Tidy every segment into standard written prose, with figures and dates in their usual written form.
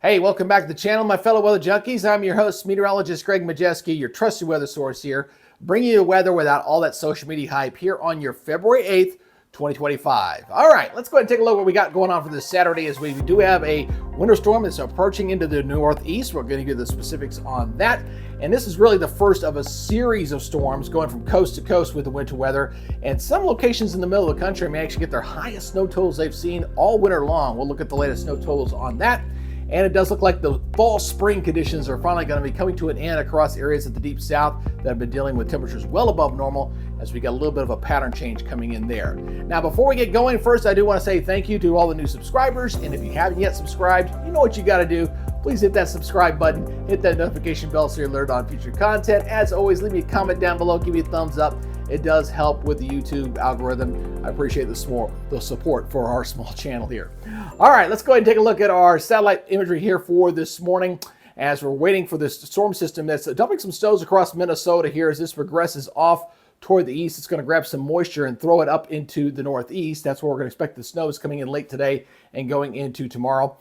Hey, welcome back to the channel, my fellow weather junkies. I'm your host, meteorologist Greg Majeski, your trusted weather source here, bringing you the weather without all that social media hype here on your February 8th, 2025. All right, let's go ahead and take a look at what we got going on for this Saturday as we do have a winter storm that's approaching into the northeast. We're going to give the specifics on that. And this is really the first of a series of storms going from coast to coast with the winter weather. And some locations in the middle of the country may actually get their highest snow totals they've seen all winter long. We'll look at the latest snow totals on that. And it does look like the fall spring conditions are finally going to be coming to an end across areas of the deep south that have been dealing with temperatures well above normal as we got a little bit of a pattern change coming in there. Now, before we get going, first, I do want to say thank you to all the new subscribers. And if you haven't yet subscribed, you know what you got to do. Please hit that subscribe button, hit that notification bell so you're alerted on future content. As always, leave me a comment down below, give me a thumbs up. It does help with the YouTube algorithm. I appreciate the support for our small channel here. All right, let's go ahead and take a look at our satellite imagery here for this morning as we're waiting for this storm system that's dumping some snows across Minnesota here as this progresses off toward the east. It's going to grab some moisture and throw it up into the northeast. That's where we're going to expect the snows coming in late today and going into tomorrow.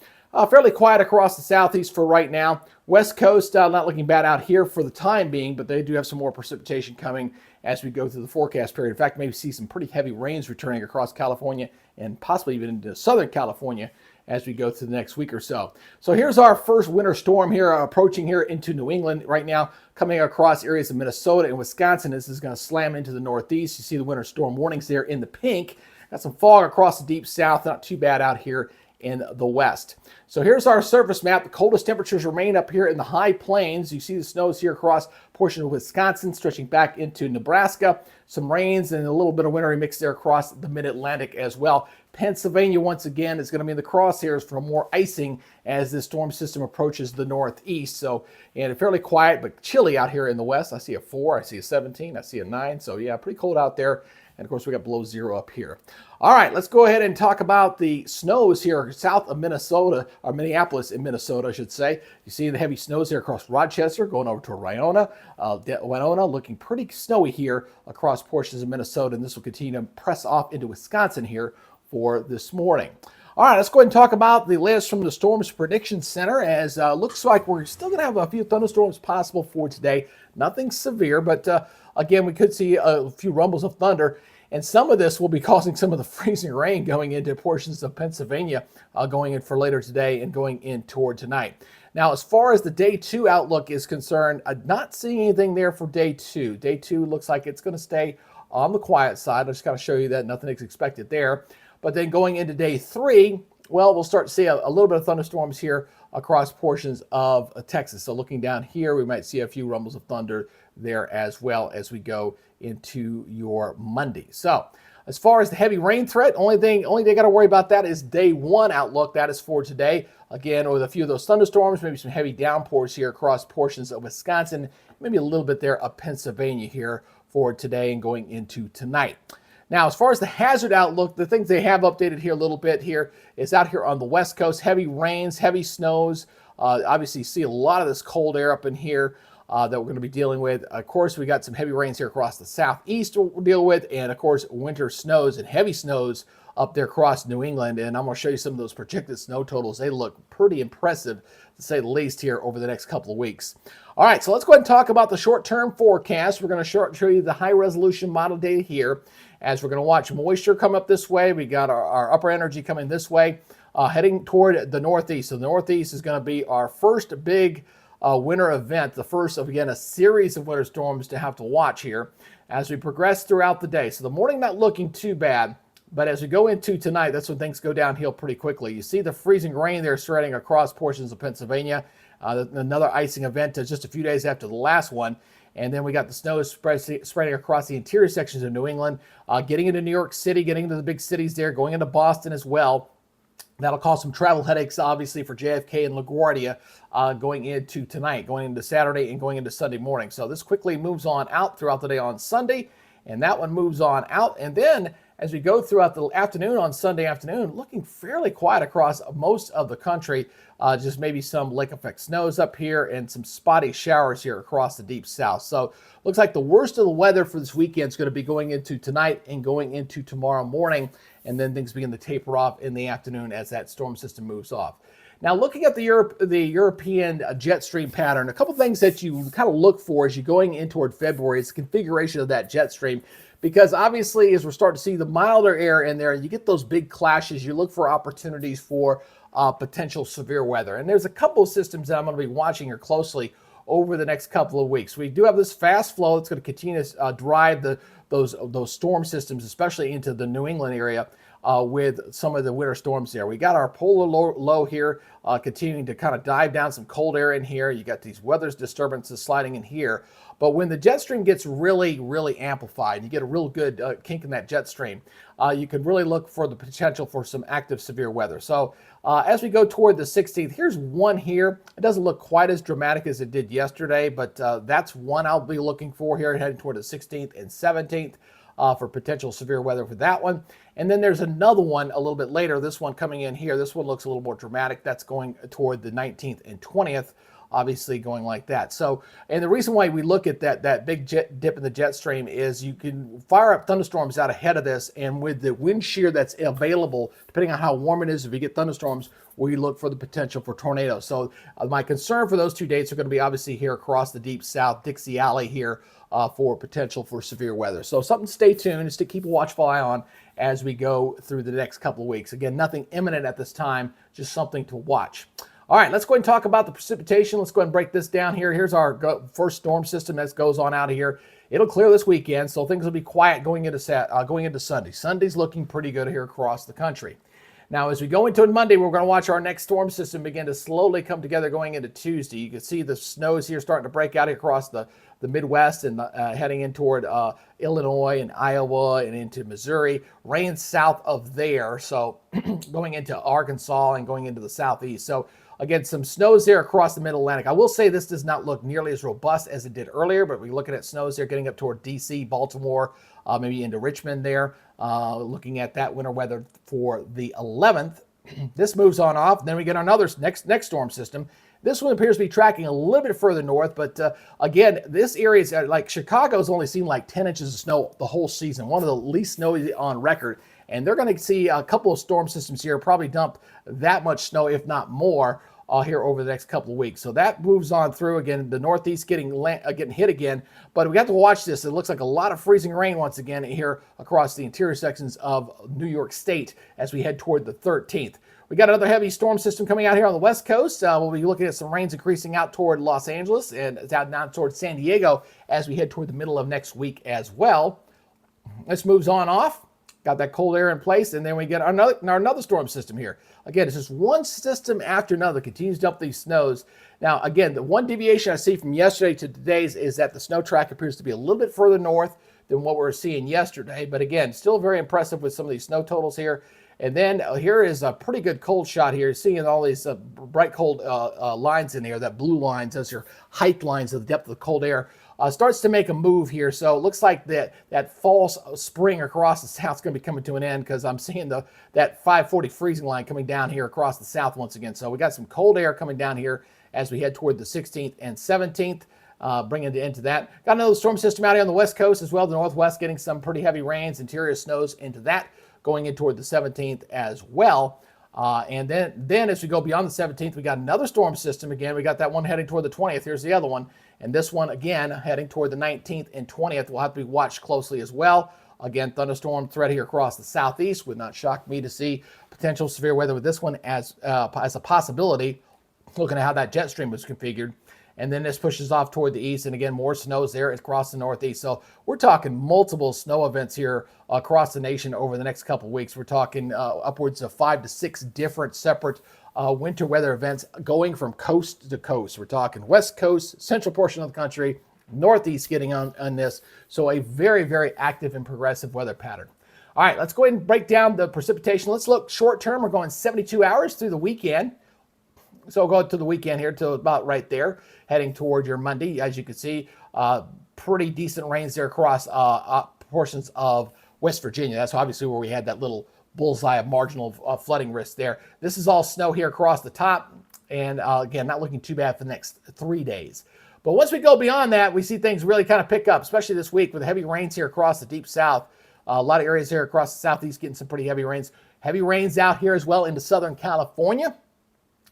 Fairly quiet across the southeast for right now. West Coast, not looking bad out here for the time being, but they do have some more precipitation coming as we go through the forecast period. In fact, maybe see some pretty heavy rains returning across California and possibly even into Southern California as we go through the next week or so. So here's our first winter storm here approaching here into New England right now, coming across areas of Minnesota and Wisconsin. This is going to slam into the northeast. You see the winter storm warnings there in the pink. Got some fog across the deep south, not too bad out here in the west. So here's our surface map. The coldest temperatures remain up here in the high plains. You see the snows here across portion of Wisconsin, stretching back into Nebraska. Some rains and a little bit of wintry mix there across the mid-Atlantic as well. Pennsylvania, once again, is going to be in the crosshairs for more icing as this storm system approaches the northeast. So, and fairly quiet but chilly out here in the west. I see a 4, I see a 17, I see a 9. So yeah, pretty cold out there. And of course, we got below zero up here. All right, let's go ahead and talk about the snows here south of Minnesota, or Minneapolis in Minnesota, I should say. You see the heavy snows here across Rochester, going over to Winona. Winona looking pretty snowy here across portions of Minnesota, and this will continue to press off into Wisconsin here for this morning. All right, let's go ahead and talk about the latest from the Storms Prediction Center, as looks like we're still going to have a few thunderstorms possible for today. Nothing severe, but again, we could see a few rumbles of thunder. And some of this will be causing some of the freezing rain going into portions of Pennsylvania going in for later today and going in toward tonight. Now, as far as the day 2 outlook is concerned, I'm not seeing anything there for day 2. Day 2 looks like it's going to stay on the quiet side. I just got to show you that nothing is expected there. But then going into day 3, well, we'll start to see a little bit of thunderstorms here across portions of Texas. So looking down here, we might see a few rumbles of thunder there as well as we go into your Monday. So as far as the heavy rain threat, only thing got to worry about that is day 1 outlook. That is for today. Again, with a few of those thunderstorms, maybe some heavy downpours here across portions of Wisconsin, maybe a little bit there of Pennsylvania here for today and going into tonight. Now, as far as the hazard outlook, the things they have updated here a little bit here is out here on the West Coast, heavy rains, heavy snows. Obviously, you see a lot of this cold air up in here that we're going to be dealing with. Of course, we got some heavy rains here across the southeast we'll deal with, and of course, winter snows and heavy snows up there across New England. And I'm going to show you some of those projected snow totals. They look pretty impressive, to say the least, here over the next couple of weeks. All right, so let's go ahead and talk about the short-term forecast. We're going to show you the high-resolution model data here, as we're going to watch moisture come up this way. We got our upper energy coming this way, heading toward the northeast. So the northeast is going to be our first big winter event, the first of, again, a series of winter storms to have to watch here as we progress throughout the day. So the morning not looking too bad, but as we go into tonight, that's when things go downhill pretty quickly. You see the freezing rain there spreading across portions of Pennsylvania. Another icing event just a few days after the last one. And then we got the snow spreading across the interior sections of New England, getting into New York City, getting into the big cities there, going into Boston as well. That'll cause some travel headaches, obviously, for JFK and LaGuardia going into tonight, going into Saturday and going into Sunday morning. So this quickly moves on out throughout the day on Sunday, and that one moves on out. And then as we go throughout the afternoon on Sunday afternoon, looking fairly quiet across most of the country. Just maybe some lake effect snows up here and some spotty showers here across the deep south. So looks like the worst of the weather for this weekend is going to be going into tonight and going into tomorrow morning. And then things begin to taper off in the afternoon as that storm system moves off. Now, looking at the European jet stream pattern, a couple things that you kind of look for as you're going in toward February is the configuration of that jet stream. Because obviously, as we're starting to see the milder air in there, you get those big clashes, you look for opportunities for potential severe weather. And there's a couple of systems that I'm going to be watching here closely over the next couple of weeks. We do have this fast flow that's going to continue to drive those storm systems, especially into the New England area. With some of the winter storms there. We got our polar low here continuing to kind of dive down some cold air in here. You got these weather disturbances sliding in here. But when the jet stream gets really, really amplified, you get a real good kink in that jet stream, you can really look for the potential for some active severe weather. So as we go toward the 16th, here's one here. It doesn't look quite as dramatic as it did yesterday, but that's one I'll be looking for here heading toward the 16th and 17th. For potential severe weather for that one. And then there's another one a little bit later, this one coming in here. This one looks a little more dramatic. That's going toward the 19th and 20th, obviously going like that. So, and the reason why we look at that big dip in the jet stream is you can fire up thunderstorms out ahead of this, and with the wind shear that's available, depending on how warm it is, if you get thunderstorms, we look for the potential for tornadoes. So my concern for those two dates are going to be obviously here across the deep south, Dixie Alley here, for potential for severe weather. So something to stay tuned, is to keep a watchful eye on as we go through the next couple of weeks. Again, nothing imminent at this time, just something to watch. All right, let's go ahead and talk about the precipitation. Let's go ahead and break this down here. Here's our first storm system that goes on out of here. It'll clear this weekend, so things will be quiet going into Sunday. Sunday's looking pretty good here across the country. Now, as we go into Monday, we're going to watch our next storm system begin to slowly come together going into Tuesday. You can see the snows here starting to break out across the Midwest and heading in toward Illinois and Iowa and into Missouri. Rain south of there, so going into Arkansas and going into the southeast. So again, some snows there across the Mid-Atlantic. I will say this does not look nearly as robust as it did earlier, but we're looking at snows there getting up toward D.C., Baltimore, maybe into Richmond there. Looking at that winter weather for the 11th. This moves on off. Then we get another next storm system. This one appears to be tracking a little bit further north, but again, this area is like Chicago's only seen like 10 inches of snow the whole season, one of the least snowy on record. And they're going to see a couple of storm systems here probably dump that much snow, if not more, here over the next couple of weeks. So that moves on through. Again, the Northeast getting hit again. But we have to watch this. It looks like a lot of freezing rain once again here across the interior sections of New York State as we head toward the 13th. We got another heavy storm system coming out here on the West Coast. We'll be looking at some rains increasing out toward Los Angeles and down toward San Diego as we head toward the middle of next week as well. This moves on off. Got that cold air in place, and then we get another storm system here. Again, it's just one system after another continues to dump these snows. Now, again, the one deviation I see from yesterday to today's is that the snow track appears to be a little bit further north than what we were seeing yesterday. But again, still very impressive with some of these snow totals here. And then here is a pretty good cold shot here. Seeing all these bright cold lines in here, that blue lines as your height lines of the depth of the cold air. Starts to make a move here. So it looks like that false spring across the south is going to be coming to an end, because I'm seeing that 540 freezing line coming down here across the south once again. So we got some cold air coming down here as we head toward the 16th and 17th, bringing the end to that. Got another storm system out here on the west coast as well, the northwest, getting some pretty heavy rains, interior snows into that, going in toward the 17th as well. And then as we go beyond the 17th, we got another storm system again. We got that one heading toward the 20th. Here's the other one. And this one, again, heading toward the 19th and 20th, will have to be watched closely as well. Again, thunderstorm threat here across the southeast. Would not shock me to see potential severe weather with this one as a possibility, looking at how that jet stream was configured. And then this pushes off toward the east, and again, more snows there across the northeast. So we're talking multiple snow events here across the nation over the next couple of weeks. We're talking upwards of 5 to 6 different separate winter weather events going from coast to coast. We're talking west coast, central portion of the country, northeast getting on this. So a very, very active and progressive weather pattern. All right, let's go ahead and break down the precipitation. Let's look short term. We're going 72 hours through the weekend. So we'll go to the weekend here to about right there, heading toward your Monday. As you can see, pretty decent rains there across portions of West Virginia. That's obviously where we had that little bullseye of marginal flooding risk there. This is all snow here across the top. And again, not looking too bad for the next 3 days. But once we go beyond that, we see things really kind of pick up, especially this week with the heavy rains here across the deep south. A lot of areas here across the southeast getting some pretty heavy rains. Heavy rains out here as well into Southern California.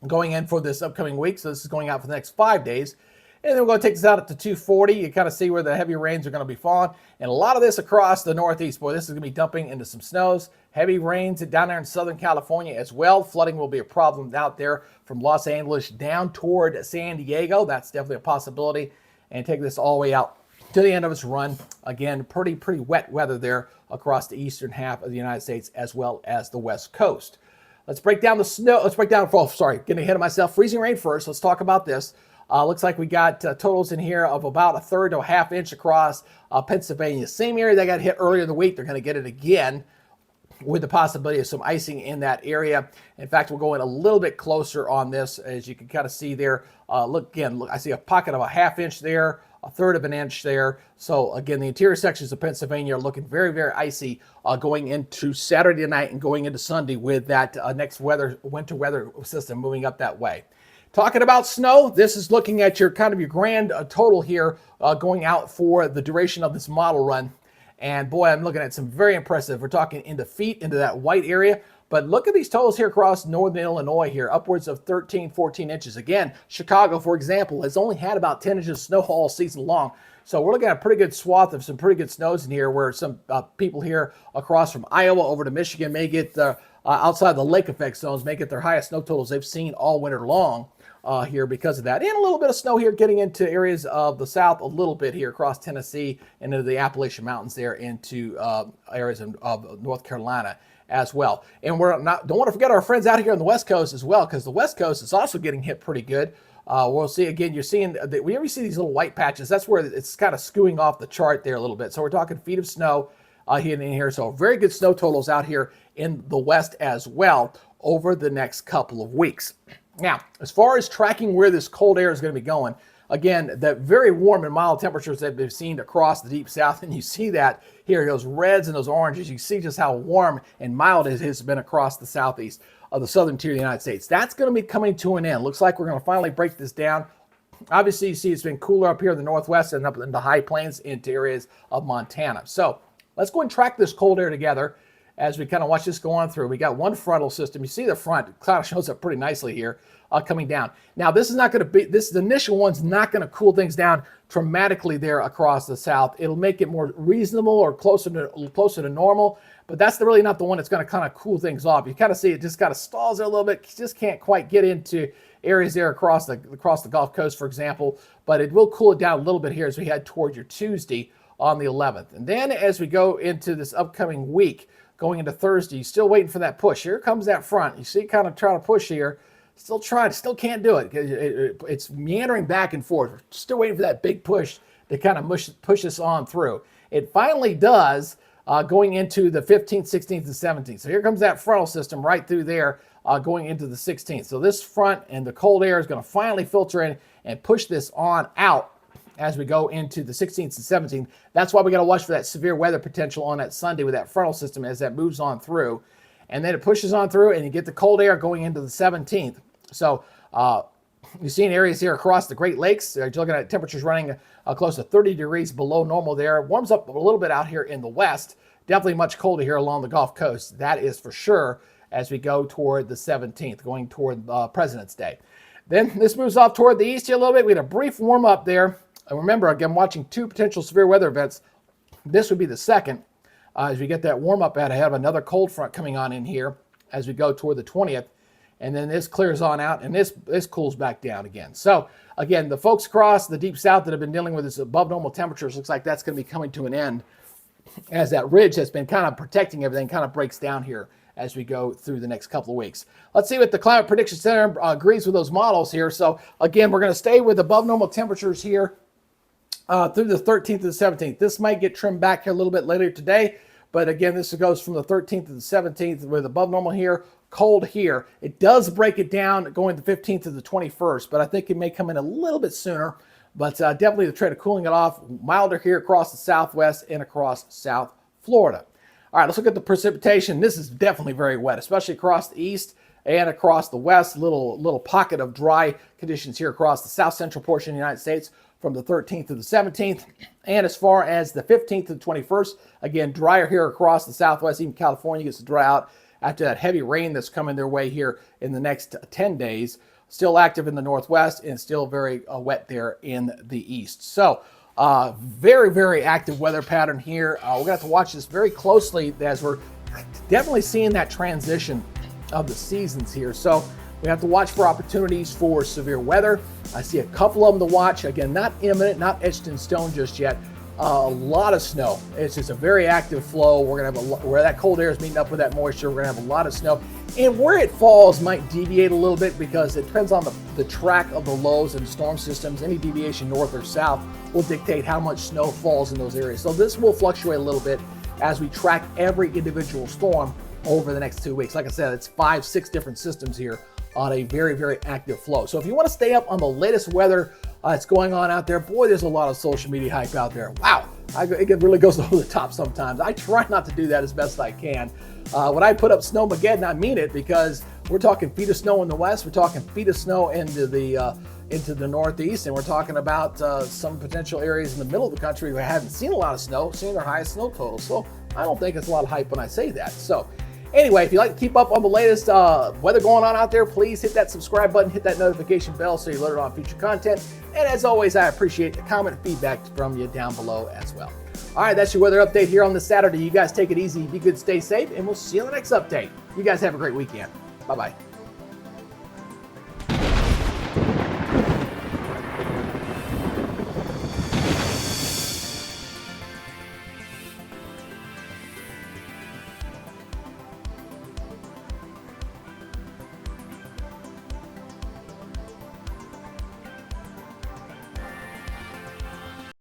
going in for this upcoming week. So this is going out for the next 5 days. And then we're going to take this out up to 240. You kind of see where the heavy rains are going to be falling. And a lot of this across the Northeast. Boy, this is going to be dumping into some snows. Heavy rains down there in Southern California as well. Flooding will be a problem out there from Los Angeles down toward San Diego. That's definitely a possibility. And take this all the way out to the end of its run. Again, pretty wet weather there across the eastern half of the United States as well as the West Coast. Let's break down the snow. Let's break down, getting ahead of myself. Freezing rain first. Let's talk about this. Looks like we got totals in here of about a third to a half inch across Pennsylvania. Same area that got hit earlier in the week. They're going to get it again with the possibility of some icing in that area. In fact, we're going a little bit closer on this, as you can kind of see there. Look, I see a pocket of a half inch there, a third of an inch there. So again, the interior sections of Pennsylvania are looking very, very icy going into Saturday night and going into Sunday with that next winter weather system moving up that way. Talking about snow, this is looking at your kind of your grand total here going out for the duration of this model run. And boy, I'm looking at some very impressive. We're talking into feet, into that white area. But look at these totals here across northern Illinois here, upwards of 13, 14 inches. Again, Chicago, for example, has only had about 10 inches of snow all season long. So we're looking at a pretty good swath of some pretty good snows in here, where some people here across from Iowa over to Michigan may get outside the lake effect zones, may get their highest snow totals they've seen all winter long. Here because of that. And a little bit of snow here getting into areas of the south, a little bit here across Tennessee and into the Appalachian Mountains there into areas of North Carolina as well. And don't want to forget our friends out here on the West Coast as well, because the West Coast is also getting hit pretty good. We'll see again, you're seeing, whenever you see these little white patches, that's where it's kind of skewing off the chart there a little bit. So we're talking feet of snow here in here. So very good snow totals out here in the West as well over the next couple of weeks. Now, as far as tracking where this cold air is going to be going, again, the very warm and mild temperatures that we've seen across the deep south, and you see that here, those reds and those oranges, you see just how warm and mild it has been across the southeast of the southern tier of the United States. That's going to be coming to an end. Looks like we're going to finally break this down. Obviously, you see it's been cooler up here in the northwest and up in the high plains into areas of Montana. So let's go and track this cold air together as we kind of watch this go on through. We got one frontal system. You see the front, it kind of shows up pretty nicely here coming down. Now, this is not going to be, the initial one's not going to cool things down dramatically there across the south. It'll make it more reasonable or closer to normal, but that's really not the one that's going to kind of cool things off. You kind of see it just kind of stalls there a little bit. Just can't quite get into areas there across the Gulf Coast, for example, but it will cool it down a little bit here as we head toward your Tuesday on the 11th. And then as we go into this upcoming week, going into Thursday, you're still waiting for that push. Here comes that front. You see it kind of trying to push here. Still can't do it. It's meandering back and forth. We're still waiting for that big push to kind of push us on through. It finally does going into the 15th, 16th, and 17th. So here comes that frontal system right through there going into the 16th. So this front and the cold air is going to finally filter in and push this on out as we go into the 16th and 17th. That's why we got to watch for that severe weather potential on that Sunday with that frontal system as that moves on through. And then it pushes on through and you get the cold air going into the 17th. So you're seeing areas here across the Great Lakes. You're looking at temperatures running close to 30 degrees below normal there. Warms up a little bit out here in the west. Definitely much colder here along the Gulf Coast. That is for sure as we go toward the 17th, going toward President's Day. Then this moves off toward the east here a little bit. We had a brief warm up there. And remember, again, watching two potential severe weather events. This would be the second as we get that warm up ahead of another cold front coming on in here as we go toward the 20th. And then this clears on out and this cools back down again. So again, the folks across the deep south that have been dealing with this above normal temperatures, looks like that's going to be coming to an end as that ridge that's been kind of protecting everything kind of breaks down here as we go through the next couple of weeks. Let's see what the Climate Prediction Center agrees with those models here. So again, we're going to stay with above normal temperatures here through the 13th to the 17th. This might get trimmed back here a little bit later today, but again, this goes from the 13th to the 17th with above normal here, cold here. It does break it down going the 15th to the 21st, but I think it may come in a little bit sooner. But definitely the trend of cooling it off, milder here across the southwest and across South Florida. All right, let's look at the precipitation. This is definitely very wet, especially across the east and across the west. Little pocket of dry conditions here across the south central portion of the United States from the 13th to the 17th. And as far as the 15th to the 21st, again, drier here across the southwest. Even California gets to dry out after that heavy rain that's coming their way here in the next 10 days. Still active in the northwest and still very wet there in the east. So very, very active weather pattern here. We're going to have to watch this very closely as we're definitely seeing that transition of the seasons here. So we have to watch for opportunities for severe weather. I see a couple of them to watch. Again, not imminent, not etched in stone just yet. A lot of snow. It's just a very active flow. We're gonna have where that cold air is meeting up with that moisture. We're gonna have a lot of snow, and where it falls might deviate a little bit because it depends on the track of the lows and storm systems. Any deviation north or south will dictate how much snow falls in those areas. So this will fluctuate a little bit as we track every individual storm over the next 2 weeks. Like I said, it's 5-6 different systems here on a very, very active flow. So if you want to stay up on the latest weather that's going on out there, boy, there's a lot of social media hype out there. Wow, it really goes over the top sometimes. I try not to do that as best I can. When I put up Snowmageddon, I mean it, because we're talking feet of snow in the west, we're talking feet of snow into the northeast, and we're talking about some potential areas in the middle of the country who haven't seen a lot of snow, seeing their highest snow totals. So I don't think it's a lot of hype when I say that. So anyway, if you'd like to keep up on the latest weather going on out there, please hit that subscribe button, hit that notification bell so you're alerted on future content. And as always, I appreciate the comment and feedback from you down below as well. All right, that's your weather update here on this Saturday. You guys take it easy, be good, stay safe, and we'll see you in the next update. You guys have a great weekend. Bye-bye.